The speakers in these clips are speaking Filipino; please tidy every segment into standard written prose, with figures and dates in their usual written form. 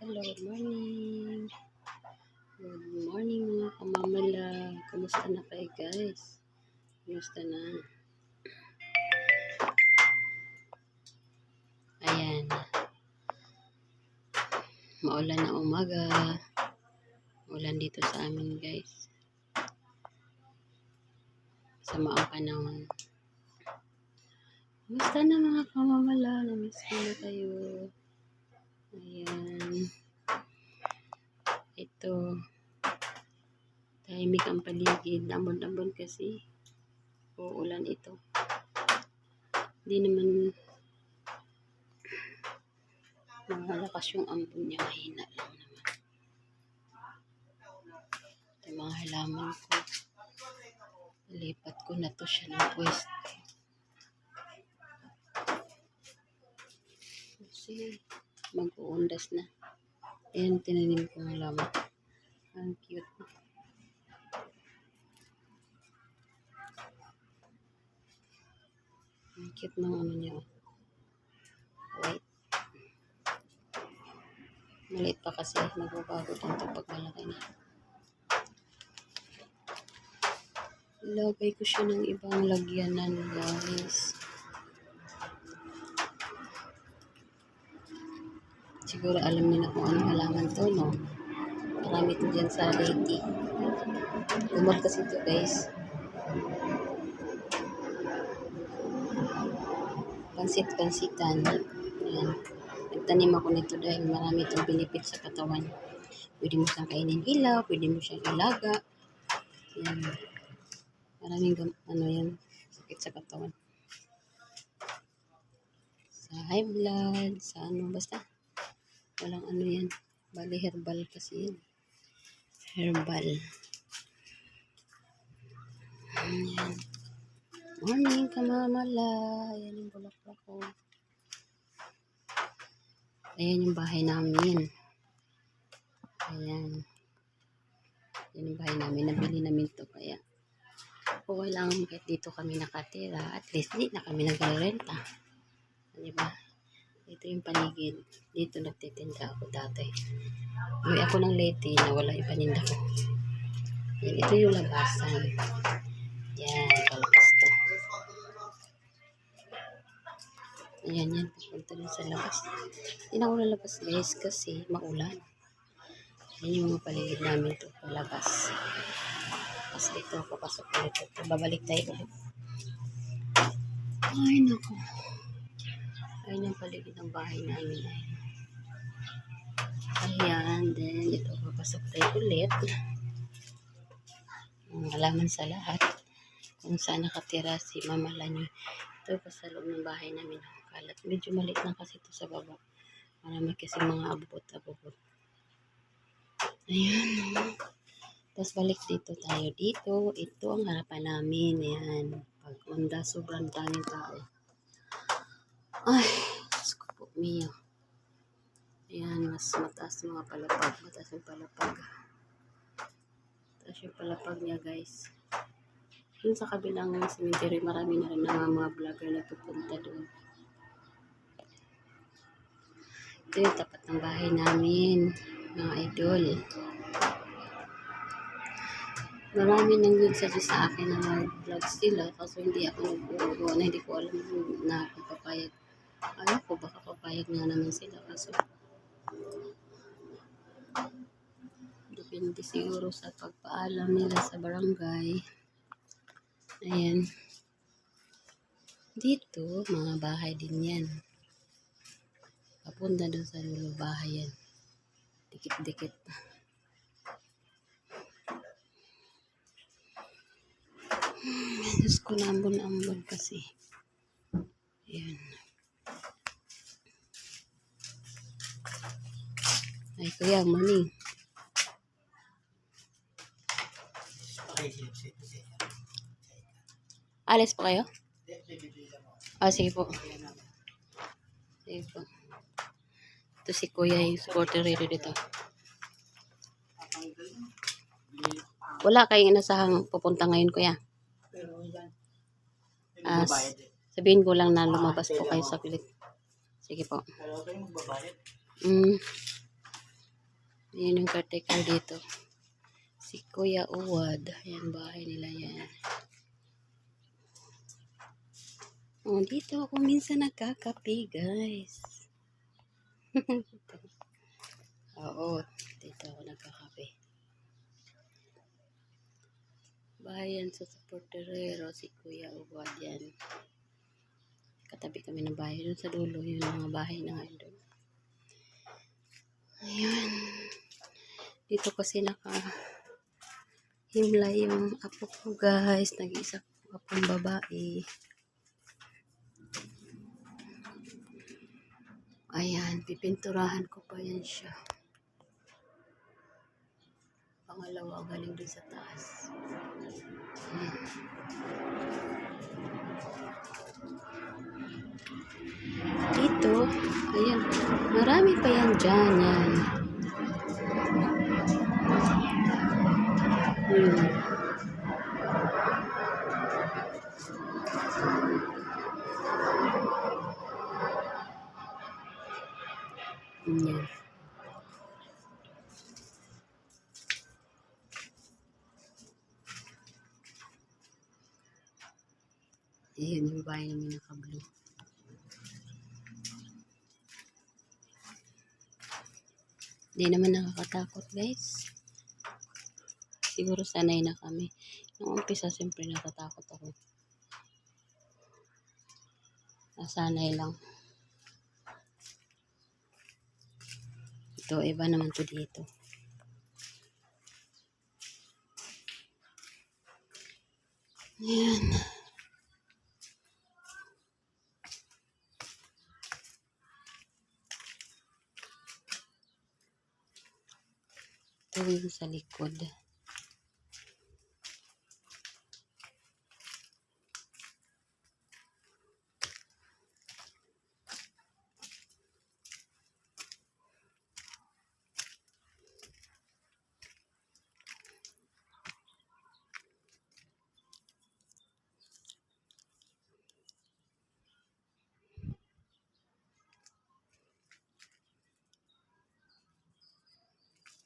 Hello, good morning. Good morning mga kamamala. Kamusta na kayo guys? Kamusta na? Ayan. Maulan na umaga. Ulan dito sa amin guys. Sama ang panahon. Kamusta na mga kamamala? Namiss ko na kayo. Ayan. Ito. Tahimik ang paligid. Ambon-ambon kasi. Uulan ito. Hindi naman malakas yung ambon niya. Mahina lang naman. Ito mga halaman ko. Lipat ko na to siya ng pwesto. Kasi mag-uundas na. Ayan, tinanim ko ng halaman. Ang cute. Ang cute ng ano niya. White. Maliit pa kasi. Magbabago din ito pag malaki na. Ilagay ko siya ng ibang lagyanan guys. Siguro alam niyo na kung anong halaman to, no? Marami ito dyan sa Leyte. Lumag kasi ito guys. Pansit-pansitan. Ayan. Nagtanim ako nito dahil marami itong benefit sa katawan. Pwede mo siyang kainin hilaw, pwede mo siyang ilaga. Ayan. Maraming yan, sakit sa katawan. Sa high blood, sa ano, basta. Walang ano yan. Bali herbal kasi yan. Herbal. Ayan. Morning, kamamala. Ayan yung bulaklak ko. Ayan yung bahay namin. Ayan. Ayan yung bahay namin. Nabili namin to kaya okay lang kahit dito kami nakatira. At least di na kami nag-renta. Diba? Ito yung paligid. Dito nagtitinda ako dati. Uwi ako ng Leyte na wala yung paninda ko. Ayan, ito yung labasan. Yan, palabas to. Ayan, yan. Pupunta rin sa labas. Hindi na ako lalabas guys kasi maulan. Yan yung mga paligid namin ito. Palabas. Tapos ito, papasok ulit ito. Babalik tayo ulit. Ay, naku. Ayan yung paligid ng bahay namin. Ayan, then ito, papasok tayo ulit. Halaman sa lahat. Kung saan nakatira si Mama Lanyo. Ito pa sa loob ng bahay namin. Kalat. Medyo maliit lang kasi ito sa baba. Marami kasi mga abot-abot. Ayan. Tapos balik dito tayo. Dito, ito ang harapan namin. Ayan. Pag-onda, sobrang daming tao. Ay, Diyos ko po, Mio. Ayan, mas mataas mga palapag. Mataas yung palapag. Mataas yung palapag niya, guys. Yun sa kabilang cemetery, marami na rin mga vlogger na pupunta doon. Ito yung tapat ng bahay namin, mga idol. Marami nang nag-suggest sa akin na mag-vlogs sila kasi hindi ako nag-uwa na hindi ko alam na kung papayag. Ano ko, baka papayag nga naman sila kaso depende siguro sa pagpaalam nila sa barangay. Ayan. Dito, mga bahay din yan. Papunta doon sa lulo bahay yan. Dikit-dikit. Diyos ko, nambon-ambon kasi. Ayan. Ay, kuya, morning. Alis po kayo? Sige po. Sige po. Ito si kuya yung supporter radio dito. Wala kayong inasahang pupunta ngayon, kuya? Sabihin ko lang na lumabas po kayo sa pilit. Sige po. Ayan yung caretaker dito. Si Kuya Uwad. Ayan, bahay nila yan. Oh, dito ako minsan nagkakape, guys. Oo, dito ako nagkakape. Bahay yan sa Porterero, si Kuya Uwad yan. Katabi kami ng bahay doon sa dulo. Yun yung mga bahay na ngayon doon. Ayan. Dito kasi himlay yung apo ko, guys. Nag-iisa ko apong babae. Ayan, pipinturahan ko pa yan siya. Pangalawa, galing dun sa taas. Ayan. Dito, ayan, marami pa yan dyan, yan. Yan. Ayan yung bahay namin naka-blue. Hindi naman nakakatakot, guys. Siguro sanay na kami. Nung umpisa, siyempre natatakot ako. Nasanay lang. Ito, iba naman to dito. Ayan. Ito yung sa likod.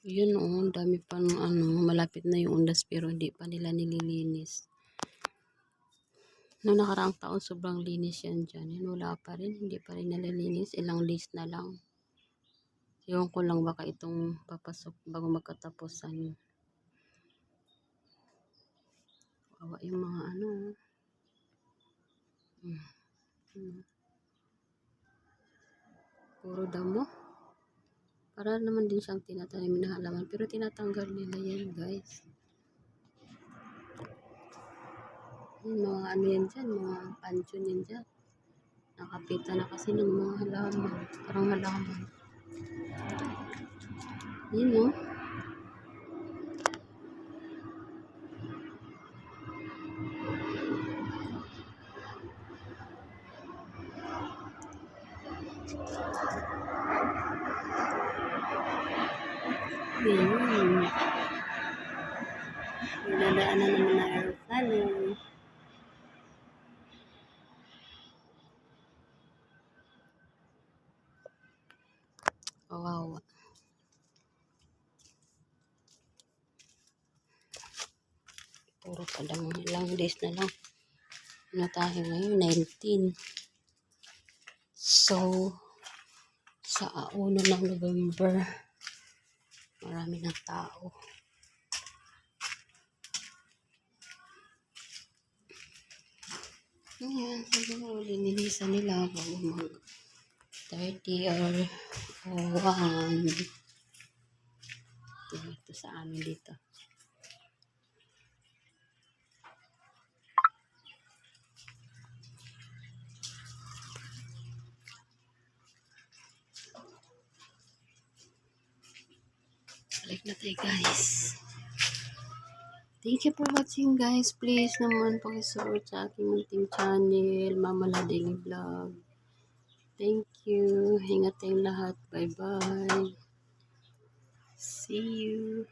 Yun oh, dami pa ng malapit na yung undas pero hindi pa nila nililinis. Noong nakaraang taon sobrang linis yan dyan. Yan wala pa rin, hindi pa rin nililinis. Ilang days na lang. Ewan ko lang baka itong papasok bago magkatapusan. Kawawa yung mga puro damo. Para naman din siyang tinatanim na halaman. Pero tinatanggal nila yan, guys. Yung mga yan dyan, mga pansyon yan dyan. Nakapita na kasi ng mga halaman. Parang halaman. Yun, no? Ayun. Nadaanan naman na aeroplano. Wow. Puro pa lang. Ilang days na lang. Ano tayo ngayon? 19. So, sa 1 ng November, marami ng tao. Ayan, siguro linilisan nila bago mag 30 or 1. Ito sa amin dito. Balik na tayo, guys. Thank you for watching, guys. Please naman pakisupport sa aking munting channel, Mama La Daily Vlog. Thank you. Ingat tayong lahat. Bye-bye. See you.